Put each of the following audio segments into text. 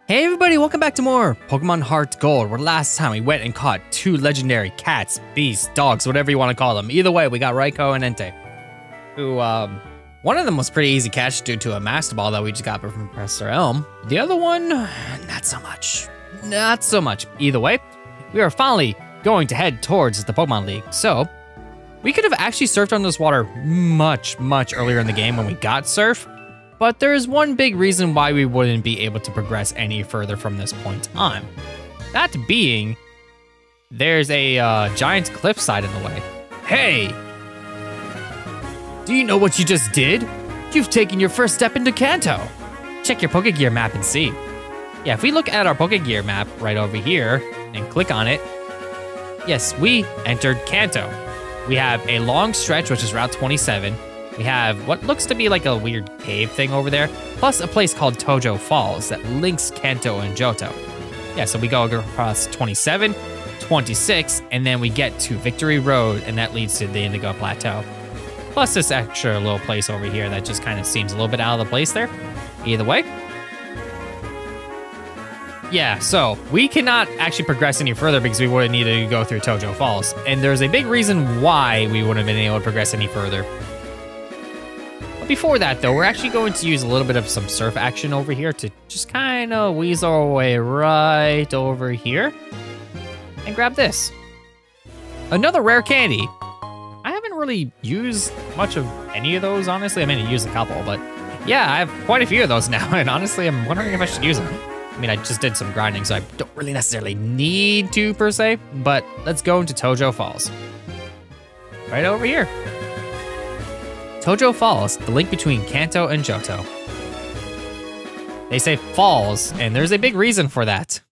Hey everybody, welcome back to more Pokemon HeartGold, where last time we went and caught 2 legendary cats, beasts, dogs, whatever you want to call them. Either way, we got Raikou and Entei, who, one of them was pretty easy catch due to a Master Ball that we just got from Professor Elm. The other one, not so much. Not so much. Either way, we are finally going to head towards the Pokemon League. So, we could have actually surfed on this water much earlier in the game when we got Surf. But there is one big reason why we wouldn't be able to progress any further from this point on. That being, there's a giant cliffside in the way. Hey! Do you know what you just did? You've taken your first step into Kanto. Check your Pokegear map and see. Yeah, if we look at our Pokegear map right over here and click on it, yes, we entered Kanto. We have a long stretch, which is Route 27. We have what looks to be like a weird cave thing over there, plus a place called Tojo Falls that links Kanto and Johto. Yeah, so we go across 27, 26, and then we get to Victory Road, and that leads to the Indigo Plateau. Plus this extra little place over here that just kind of seems a little bit out of the place there. Either way. Yeah, so we cannot actually progress any further because we would have needed to go through Tojo Falls. And there's a big reason why we wouldn't have been able to progress any further. Before that, though, we're actually going to use a little bit of some surf action over here to just kind of weasel our way right over here and grab this. Another rare candy. I haven't really used much of any of those, honestly. I mean, I used a couple, but yeah, I have quite a few of those now, and honestly, I'm wondering if I should use them. I mean, I just did some grinding, so I don't really necessarily need to, per se, but let's go into Tojo Falls. Right over here. Tojo Falls, the link between Kanto and Johto. They say falls, and there's a big reason for that.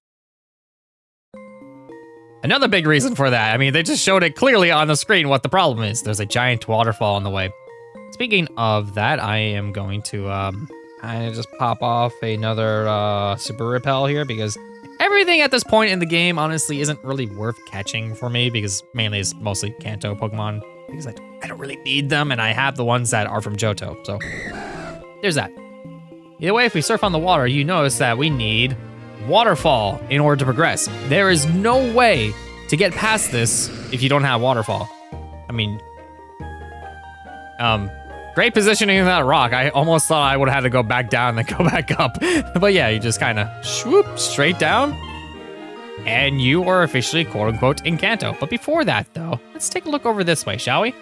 Another big reason for that, I mean, they just showed it clearly on the screen what the problem is. There's a giant waterfall on the way. Speaking of that, I am going to kind of just pop off another Super Repel here because everything at this point in the game, honestly, isn't really worth catching for me because mainly it's mostly Kanto Pokemon. Because I don't really need them, and I have the ones that are from Johto, so there's that. Either way, if we surf on the water, you notice that we need Waterfall in order to progress. There is no way to get past this if you don't have Waterfall. I mean, great positioning in that rock. I almost thought I would have had to go back down and then go back up. But yeah, you just kind of swoop straight down, and you are officially, quote-unquote, in Kanto. But before that, though, let's take a look over this way, shall we?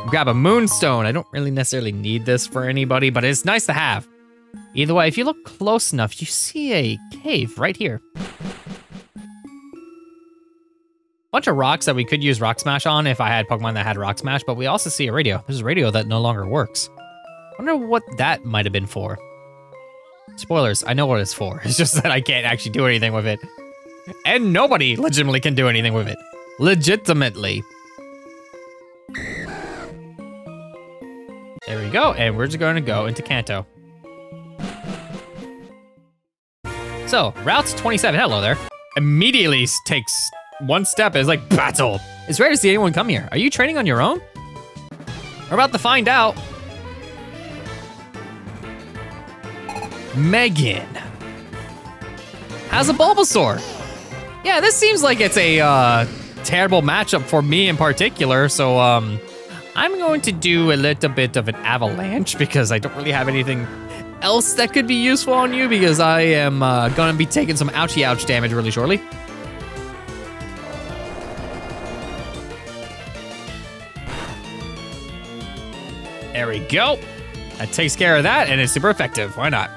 Grab a Moonstone. I don't really necessarily need this for anybody, but it's nice to have. Either way, if you look close enough, you see a cave right here. Bunch of rocks that we could use Rock Smash on if I had Pokemon that had Rock Smash, but we also see a radio. There's a radio that no longer works. I wonder what that might have been for. Spoilers, I know what it's for. It's just that I can't actually do anything with it. And nobody legitimately can do anything with it. Legitimately. There we go, and we're just going to go into Kanto. So, Route 27, hello there. Immediately takes one step and is like, battle. It's rare to see anyone come here. Are you training on your own? We're about to find out. Megan has a Bulbasaur. Yeah, this seems like it's a terrible matchup for me in particular, so I'm going to do a little bit of an Avalanche because I don't really have anything else that could be useful on you because I am gonna be taking some ouchie damage really shortly. There we go. That takes care of that, and it's super effective. Why not?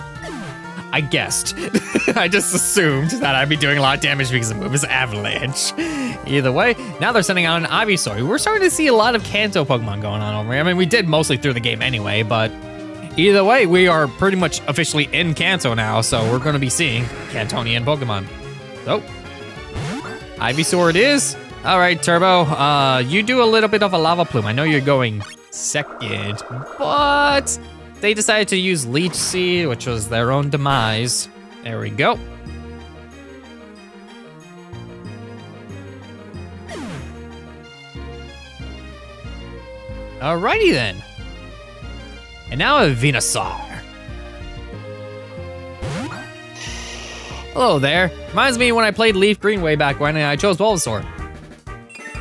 I guessed. I just assumed that I'd be doing a lot of damage because the move is Avalanche. Either way, now they're sending out an Ivysaur. We're starting to see a lot of Kanto Pokemon going on over here. I mean, we did mostly through the game anyway, but either way, we are pretty much officially in Kanto now, so we're going to be seeing Kantonian Pokemon. So, Ivysaur it is. All right, Turbo, you do a little bit of a Lava Plume. I know you're going second, but they decided to use Leech Seed, which was their own demise. There we go. Alrighty then. And now a Venusaur. Hello there. Reminds me when I played Leaf Green way back when and I chose Bulbasaur.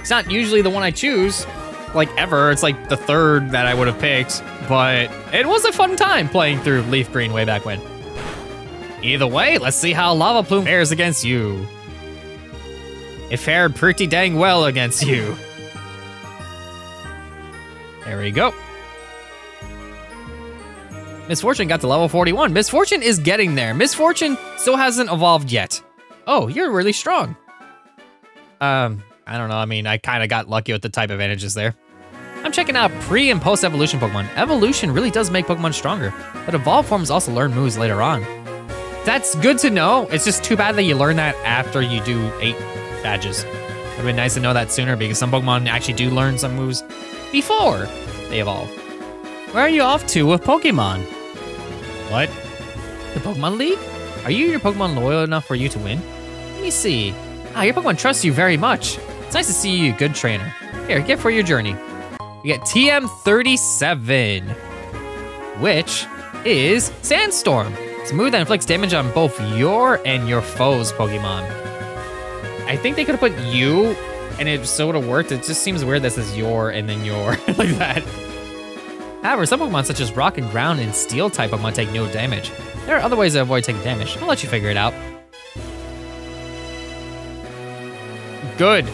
It's not usually the one I choose, like ever. It's like the third that I would have picked, but it was a fun time playing through Leaf Green way back when. Either way, let's see how Lava Plume fares against you. It fared pretty dang well against you. There we go. Miss Fortune got to level 41. Miss Fortune is getting there. Miss Fortune still hasn't evolved yet. Oh, you're really strong. I don't know. I mean, I kind of got lucky with the type advantages there. I'm checking out pre- and post-evolution Pokemon. Evolution really does make Pokemon stronger, but evolved forms also learn moves later on. That's good to know. It's just too bad that you learn that after you do 8 badges. It'd been nice to know that sooner because some Pokemon actually do learn some moves before they evolve. Where are you off to with Pokemon? What? The Pokemon League? Are you and your Pokemon loyal enough for you to win? Let me see. Ah, your Pokemon trusts you very much. It's nice to see you, good trainer. Here, get for your journey. You get TM37, which is Sandstorm. It's a move that inflicts damage on both your and your foes' Pokemon. I think they could have put you, and it still would have worked. It just seems weird that says your and then your, like that. However, some Pokemon such as Rock and Ground and Steel type Pokemon take no damage. There are other ways to avoid taking damage. I'll let you figure it out. Good.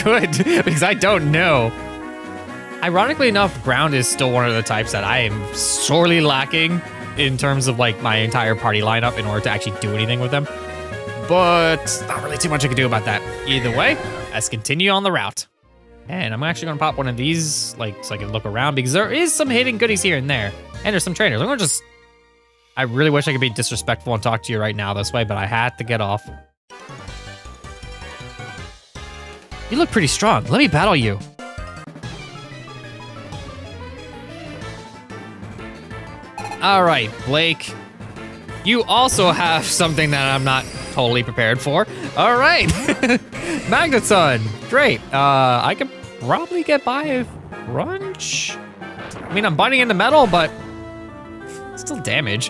Good, because I don't know. Ironically enough, Ground is still one of the types that I am sorely lacking in terms of like my entire party lineup in order to actually do anything with them. But not really too much I can do about that. Either way, let's continue on the route. And I'm actually gonna pop one of these, like, so I can look around because there is some hidden goodies here and there. And there's some trainers. I'm gonna just, I really wish I could be disrespectful and talk to you right now this way, but I had to get off. You look pretty strong. Let me battle you. All right, Blake. You also have something that I'm not totally prepared for. All right, Magneton. Great. I could probably get by a crunch. I mean, I'm biting into metal, but still damage.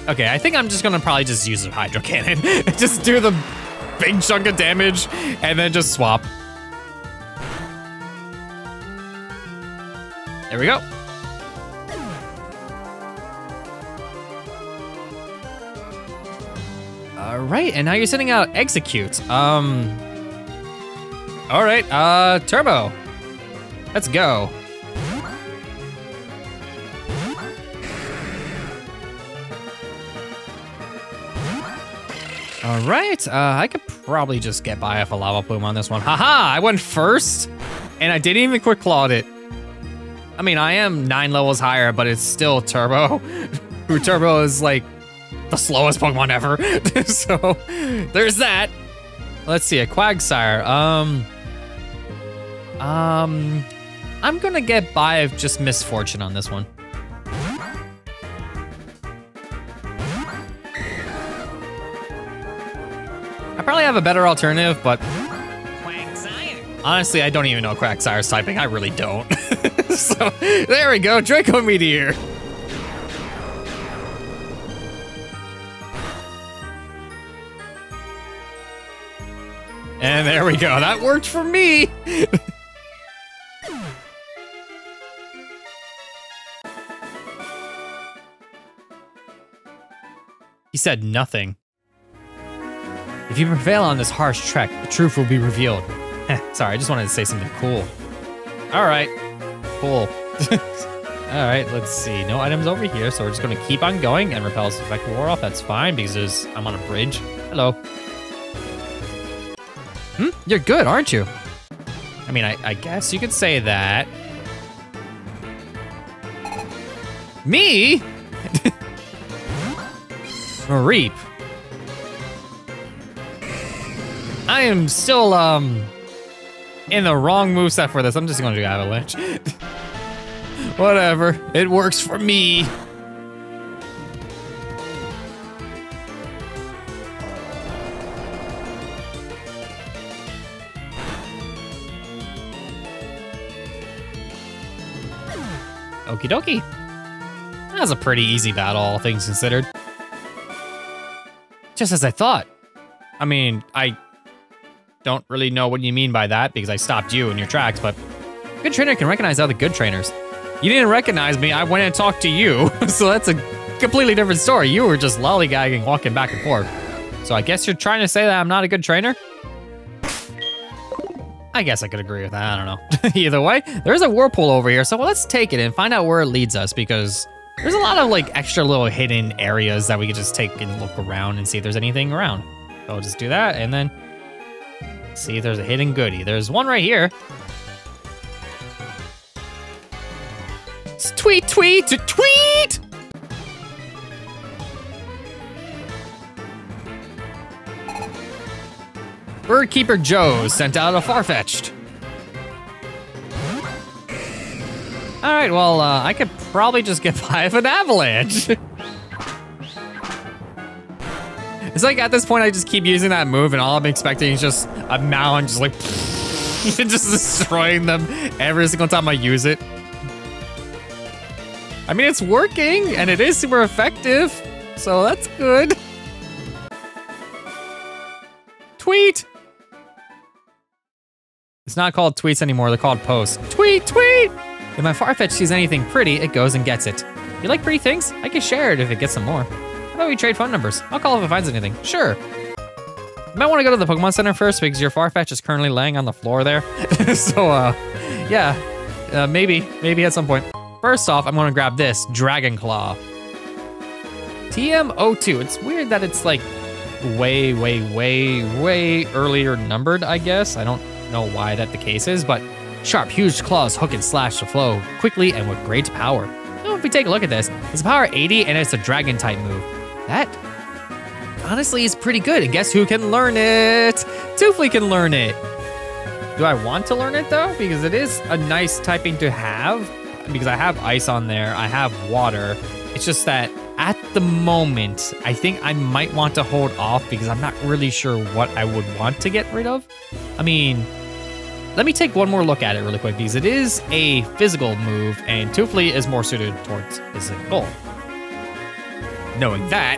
Okay, I think I'm just gonna probably just use a Hydro Cannon. Just do the big chunk of damage and then just swap. There we go. All right, and now you're sending out Execute. All right, Turbo. Let's go. All right, I could probably just get by off a Lava Plume on this one. Haha, I went first, and I didn't even Quick Clawed it. I mean, I am 9 levels higher, but it's still Turbo. Turbo is like the slowest Pokemon ever. So there's that. Let's see, a Quagsire. I'm gonna get by of just Misfortune on this one. I probably have a better alternative, but honestly, I don't even know Quagsire's typing. I really don't. So there we go, Draco Meteor. And there we go, that worked for me. He said nothing. If you prevail on this harsh trek, the truth will be revealed. Sorry, I just wanted to say something cool. All right, cool. All right, let's see. No items over here, so we're just gonna keep on going and repels effect wore off. That's fine because I'm on a bridge. Hello. You're good, aren't you? I mean, I guess you could say that. Me? Reap. I am still, in the wrong moveset for this. I'm just gonna do Avalanche. Whatever, it works for me. Okie dokie. That was a pretty easy battle, all things considered. Just as I thought. I mean, I don't really know what you mean by that because I stopped you in your tracks, but a good trainer can recognize other good trainers. You didn't recognize me, I went and talked to you, so that's a completely different story. You were just lollygagging, walking back and forth. So I guess you're trying to say that I'm not a good trainer? I guess I could agree with that, I don't know. Either way, there's a whirlpool over here, so let's take it and find out where it leads us because there's a lot of like extra little hidden areas that we could just take and look around and see if there's anything around. So I'll just do that and then see if there's a hidden goodie. There's one right here. Tweet, tweet, tweet! Birdkeeper Joe sent out a Farfetch'd. All right, well, I could probably just get by with an avalanche. It's like at this point, I just keep using that move and all I'm expecting is just a mound just like, just destroying them every single time I use it. I mean, it's working and it is super effective, so that's good. Tweet. It's not called tweets anymore, they're called posts. Tweet, tweet. If my Farfetch sees anything pretty, it goes and gets it. You like pretty things? I can share it if it gets some more. How about we trade phone numbers? I'll call if it finds anything. Sure. You might want to go to the Pokemon Center first because your Farfetch is currently laying on the floor there. So, yeah, maybe at some point. First off, I'm gonna grab this, Dragon Claw. TM02, it's weird that it's like way earlier numbered, I guess. I don't know why that the case is, but sharp, huge claws hook and slash to flow quickly and with great power. Now, if we take a look at this, it's a power 80 and it's a dragon type move. That honestly is pretty good. And guess who can learn it? Toofly can learn it. Do I want to learn it though? Because it is a nice typing to have. Because I have ice on there, I have water. It's just that at the moment, I think I might want to hold off because I'm not really sure what I would want to get rid of. I mean, let me take one more look at it really quick because it is a physical move and Toofly is more suited towards physical. Knowing that,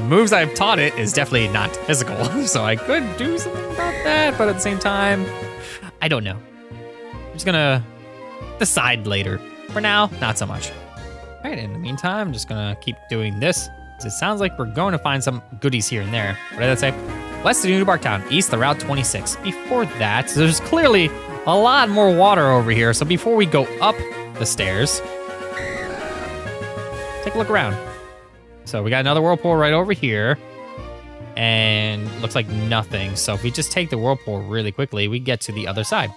moves I've taught it is definitely not physical. So I could do something about that, but at the same time, I don't know. I'm just gonna decide later. For now, not so much. All right, in the meantime, I'm just gonna keep doing this. It sounds like we're going to find some goodies here and there. What did that say? West of New Bark Town, east the Route 26. Before that, there's clearly a lot more water over here. So before we go up the stairs, take a look around. So we got another whirlpool right over here. And looks like nothing. So if we just take the whirlpool really quickly, we get to the other side.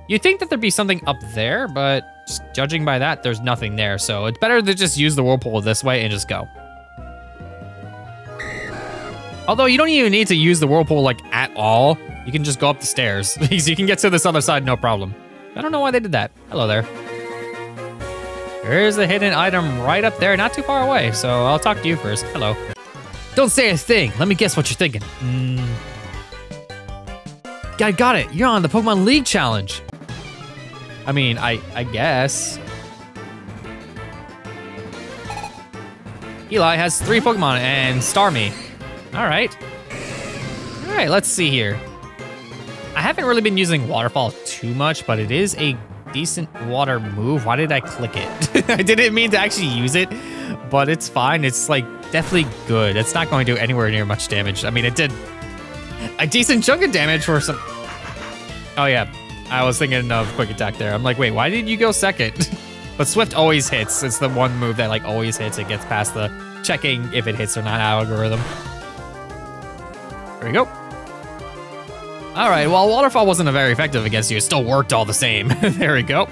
You'd think that there'd be something up there, but just judging by that, there's nothing there. So it's better to just use the whirlpool this way and just go. Although you don't even need to use the whirlpool like at all. You can just go up the stairs because you can get to this other side no problem. I don't know why they did that. Hello there. There's a hidden item right up there, not too far away. So I'll talk to you first. Hello. Don't say a thing. Let me guess what you're thinking. I got it. You're on the Pokemon League Challenge. I mean, I guess. Eli has 3 Pokemon and Starmie. All right, let's see here. I haven't really been using Waterfall too much, but it is a decent water move. Why did I click it? I didn't mean to actually use it, but it's fine. It's like definitely good. It's not going to do anywhere near much damage. I mean, it did a decent chunk of damage for some. Oh yeah, I was thinking of Quick Attack there. I'm like, wait, why did you go second? But Swift always hits. It's the one move that like always hits. It gets past the checking if it hits or not algorithm. There we go. All right, well, Waterfall wasn't very effective against you. It still worked all the same. There we go.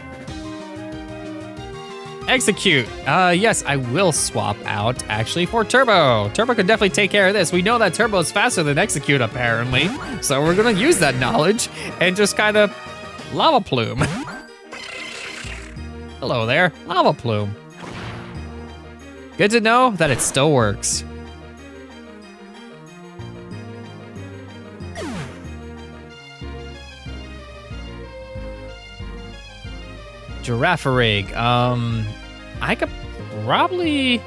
Execute. Yes, I will swap out actually for Turbo. Turbo could definitely take care of this. We know that Turbo is faster than Execute apparently. So we're gonna use that knowledge and just kind of Lava Plume. Hello there, Lava Plume. Good to know that it still works. Girafarig. I could probably...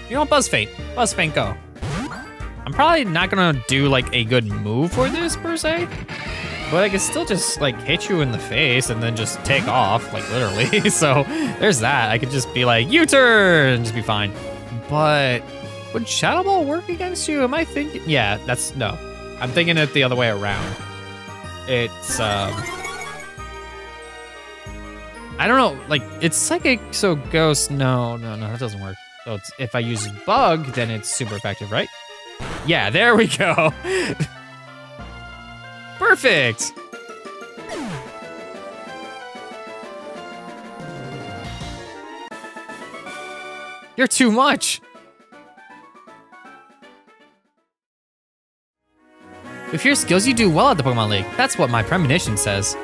You know what, Buzzfate. Buzzfate, go. I'm probably not gonna do like a good move for this per se, but I can still just like hit you in the face and then just take off, like literally. So there's that. I could just be like, U-turn, and just be fine. But would Shadow Ball work against you? Am I thinking? Yeah, that's, no. I'm thinking it the other way around. It's, I don't know, like, it's Psychic, so Ghost, no, that doesn't work. So it's, if I use Bug, then it's super effective, right? Yeah, there we go. Perfect. You're too much. With your skills, you do well at the Pokemon League. That's what my premonition says.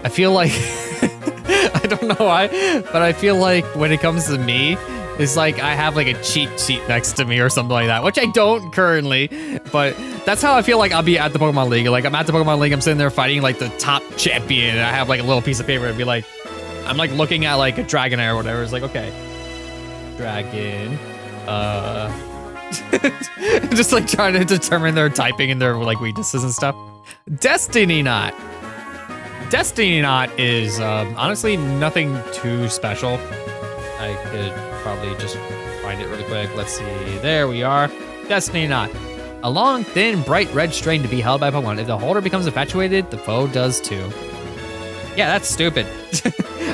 I feel like, I don't know why, but I feel like when it comes to me, it's like I have like a cheat sheet next to me or something like that, which I don't currently, but that's how I feel like I'll be at the Pokemon League. Like I'm at the Pokemon League, I'm sitting there fighting like the top champion, and I have like a little piece of paper and be like, I'm like looking at like a Dragonair or whatever. It's like, okay, Dragon, just like trying to determine their typing and their like weaknesses and stuff. Destiny Knot. Destiny Knot is honestly nothing too special. I could probably just find it really quick. Let's see. There we are. Destiny Knot. A long, thin, bright red string to be held by Pokemon. If the holder becomes infatuated, the foe does too. Yeah, that's stupid.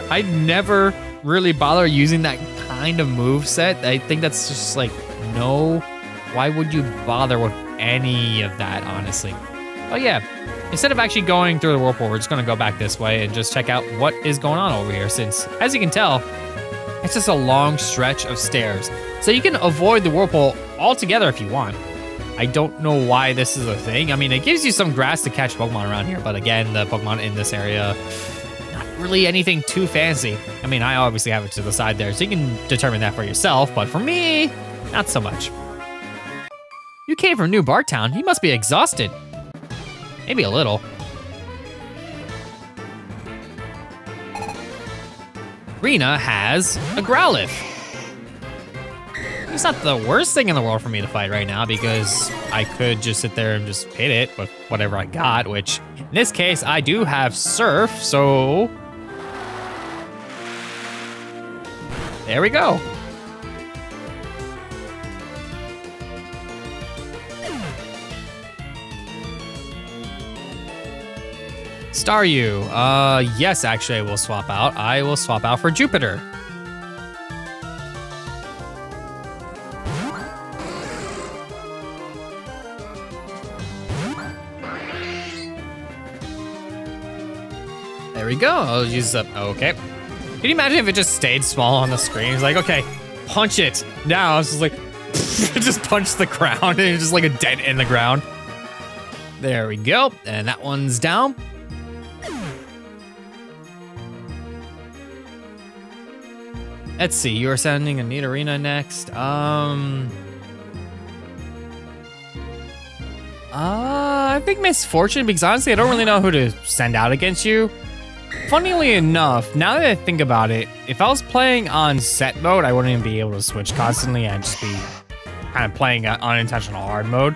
I never really bother using that kind of move set. I think that's just like, no. Why would you bother with any of that, honestly? Oh yeah. Instead of actually going through the whirlpool, we're just gonna go back this way and just check out what is going on over here, since, as you can tell, it's just a long stretch of stairs. So you can avoid the whirlpool altogether if you want. I don't know why this is a thing. I mean, it gives you some grass to catch Pokemon around here, but again, the Pokemon in this area, not really anything too fancy. I mean, I obviously have it to the side there, so you can determine that for yourself, but for me, not so much. You came from New Barktown. You must be exhausted. Maybe a little. Rena has a Growlithe. It's not the worst thing in the world for me to fight right now because I could just sit there and just hit it with whatever I got, which in this case, I do have Surf, so there we go. Staryu, yes, actually I will swap out. I will swap out for Jupiter. There we go, I'll use up, okay. Can you imagine if it just stayed small on the screen? It's like, okay, punch it. Now it's just like, just punch the ground and it's just like a dent in the ground. There we go, and that one's down. Let's see, you are sending a Nidorina next. I think Misfortune, because honestly, I don't really know who to send out against you. Funnily enough, now that I think about it, if I was playing on set mode, I wouldn't even be able to switch constantly. I'd just be kind of playing unintentional hard mode,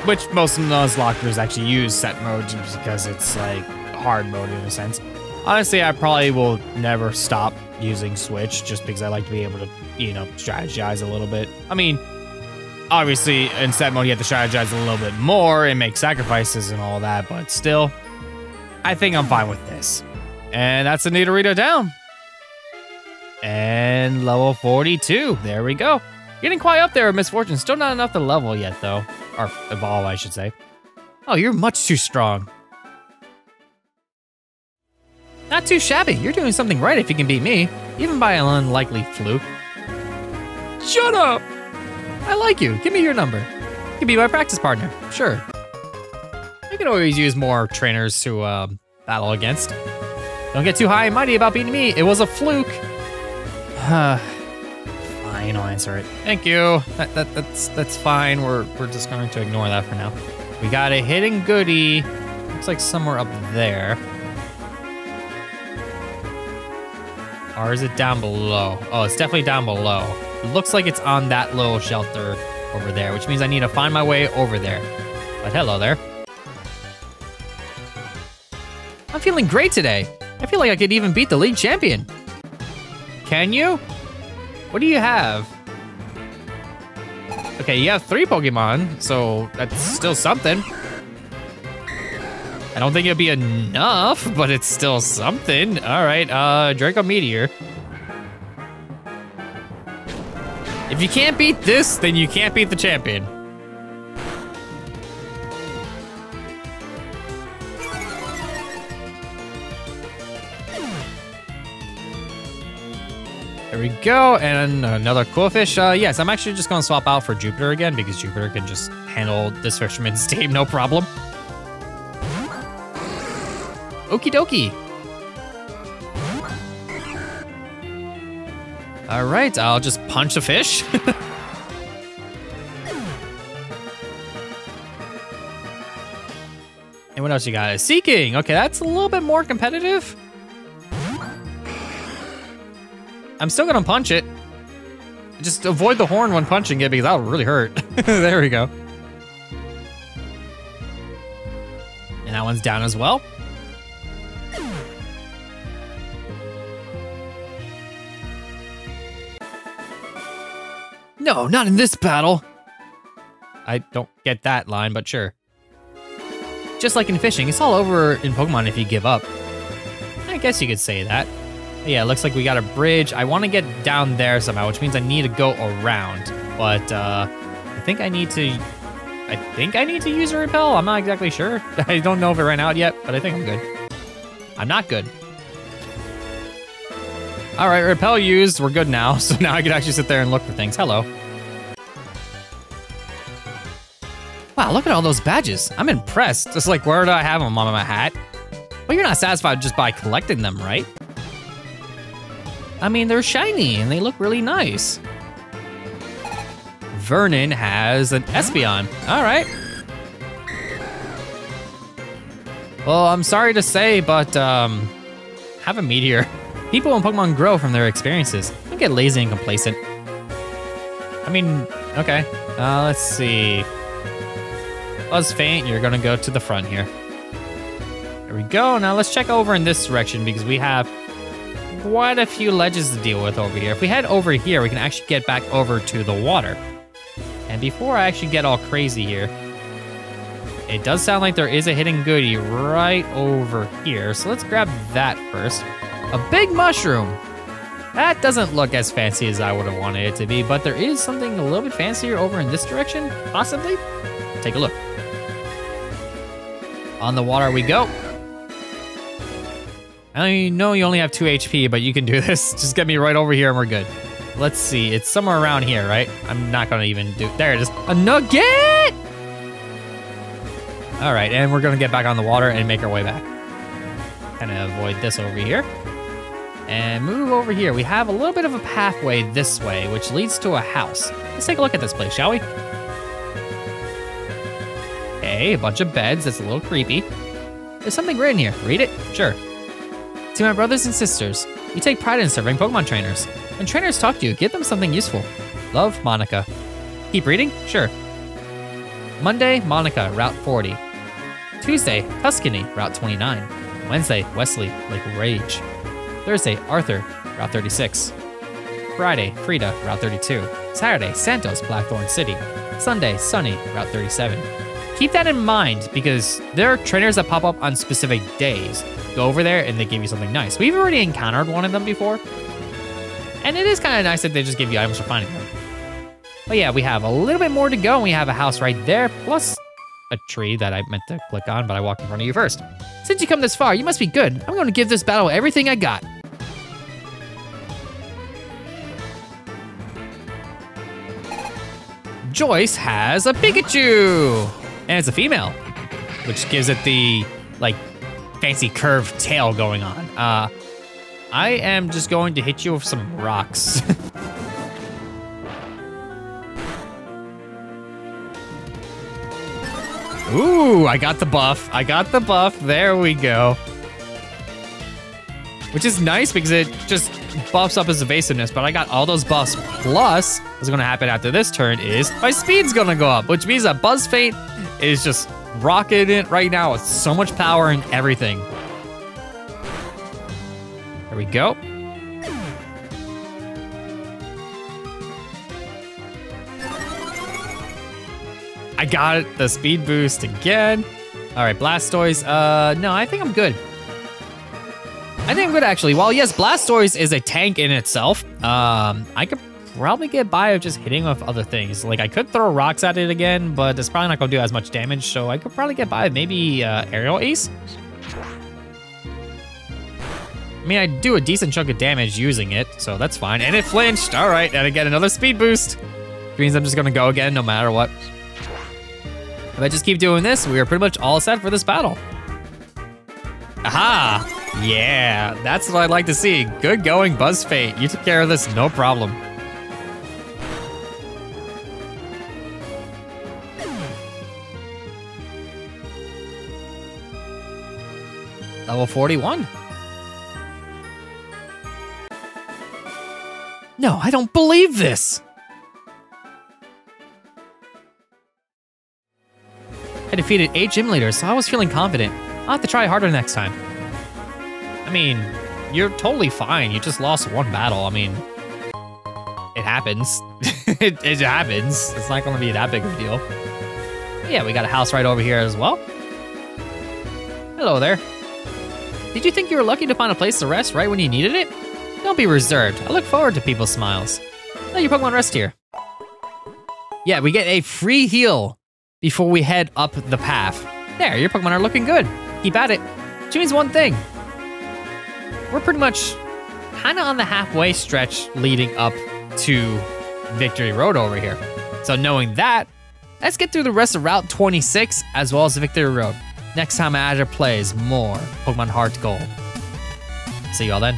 which most of those lockers actually use set mode just because it's like hard mode in a sense. Honestly, I probably will never stop using Switch just because I like to be able to, you know, strategize a little bit. I mean, obviously, in set mode, you have to strategize a little bit more and make sacrifices and all that, but still, I think I'm fine with this. And that's a Nidorino down. And level 42, there we go. Getting quite up there with Misfortune. Still not enough to level yet, though. Or evolve, I should say. Oh, you're much too strong. Not too shabby. You're doing something right if you can beat me, even by an unlikely fluke. Shut up! I like you. Give me your number. You can be my practice partner. Sure. You can always use more trainers to battle against. Don't get too high and mighty about beating me. It was a fluke. Fine, I'll answer it. Thank you. That's fine. We're just going to ignore that for now. We got a hidden goodie. Looks like somewhere up there. Or is it down below? Oh, it's definitely down below. It looks like it's on that little shelter over there, which means I need to find my way over there. But hello there. I'm feeling great today. I feel like I could even beat the league champion. Can you? What do you have? Okay, you have 3 Pokemon, so that's still something. I don't think it'll be enough, but it's still something. All right, Draco Meteor. If you can't beat this, then you can't beat the champion. There we go, and another cool fish. Yes, I'm actually just gonna swap out for Jupiter again because Jupiter can just handle this fisherman's team, no problem. Okie dokie. All right, I'll just punch a fish. And what else you got? Seeking. Okay, that's a little bit more competitive. I'm still gonna punch it. Just avoid the horn when punching it because that'll really hurt. There we go. And that one's down as well. No, not in this battle. I don't get that line, but sure. Just like in fishing, it's all over in Pokemon if you give up. I guess you could say that. Yeah, it looks like we got a bridge. I want to get down there somehow, which means I need to go around. But I think I need to use a repel. I'm not exactly sure. I don't know if it ran out yet, but I think I'm good. I'm not good. All right, repel used. We're good now. So now I can actually sit there and look for things. Hello. Wow, look at all those badges. I'm impressed. Just like, where do I have them on my hat? Well, you're not satisfied just by collecting them, right? I mean, they're shiny and they look really nice. Vernon has an Espeon. All right. Well, I'm sorry to say, but have a Meteor. People in Pokemon grow from their experiences. Don't get lazy and complacent. I mean, okay. Let's see. Buzz Faint, you're gonna go to the front here. There we go. Now let's check over in this direction because we have quite a few ledges to deal with over here. If we head over here, we can actually get back over to the water. And before I actually get all crazy here, it does sound like there is a hidden goodie right over here. So let's grab that first. A big mushroom. That doesn't look as fancy as I would have wanted it to be, but there is something a little bit fancier over in this direction, possibly. Take a look. On the water we go. I know you only have 2 HP, but you can do this. Just get me right over here and we're good. Let's see, it's somewhere around here, right? I'm not gonna even do, there it is. A nugget! All right, and we're gonna get back on the water and make our way back. Kind of avoid this over here. And move over here. We have a little bit of a pathway this way, which leads to a house. Let's take a look at this place, shall we? Okay, a bunch of beds, that's a little creepy. There's something written here, read it? Sure. To my brothers and sisters, you take pride in serving Pokemon trainers. When trainers talk to you, give them something useful. Love, Monica. Keep reading? Sure. Monday, Monica, Route 40. Tuesday, Tuscany, Route 29. Wednesday, Wesley, Lake Rage. Thursday, Arthur, Route 36. Friday, Frida, Route 32. Saturday, Santos, Blackthorn City. Sunday, Sunny, Route 37. Keep that in mind because there are trainers that pop up on specific days. Go over there and they give you something nice. We've already encountered one of them before. And it is kind of nice that they just give you items for finding them. But yeah, we have a little bit more to go. And we have a house right there, plus a tree that I meant to click on, but I walked in front of you first. Since you come this far, you must be good. I'm going to give this battle everything I got. Joyce has a Pikachu! And it's a female, which gives it the, like, fancy curved tail going on. I am just going to hit you with some rocks. Ooh, I got the buff. I got the buff. There we go. which is nice because it just buffs up his evasiveness, but I got all those buffs. Plus, what's gonna happen after this turn is my speed's gonna go up, which means that Buzz Feint is just rocketing it right now with so much power and everything. There we go. I got the speed boost again. All right, Blastoise. No, I think I'm good. I think I'm good, actually. Well, yes, Blastoise is a tank in itself. I could probably get by with just hitting with other things. Like, I could throw rocks at it again, but it's probably not gonna do as much damage, so I could probably get by with maybe Aerial Ace. I mean, I do a decent chunk of damage using it, so that's fine. And it flinched. All right, and I get another speed boost. Which means I'm just gonna go again no matter what. If I just keep doing this, we are pretty much all set for this battle. Aha! Yeah, that's what I'd like to see. Good going, Buzz Feint. You took care of this, no problem. Level 41. No, I don't believe this. I defeated 8 gym leaders, so I was feeling confident. I'll have to try harder next time. I mean, you're totally fine. You just lost one battle. I mean, it happens. it happens. It's not gonna be that big of a deal. Yeah, we got a house right over here as well. Hello there. Did you think you were lucky to find a place to rest right when you needed it? Don't be reserved. I look forward to people's smiles. Let your Pokemon rest here. Yeah, we get a free heal before we head up the path. There, your Pokemon are looking good. Keep at it. Which means one thing. We're pretty much kind of on the halfway stretch leading up to Victory Road over here. So knowing that, let's get through the rest of Route 26 as well as Victory Road. Next time Azure plays more Pokemon HeartGold. See you all then.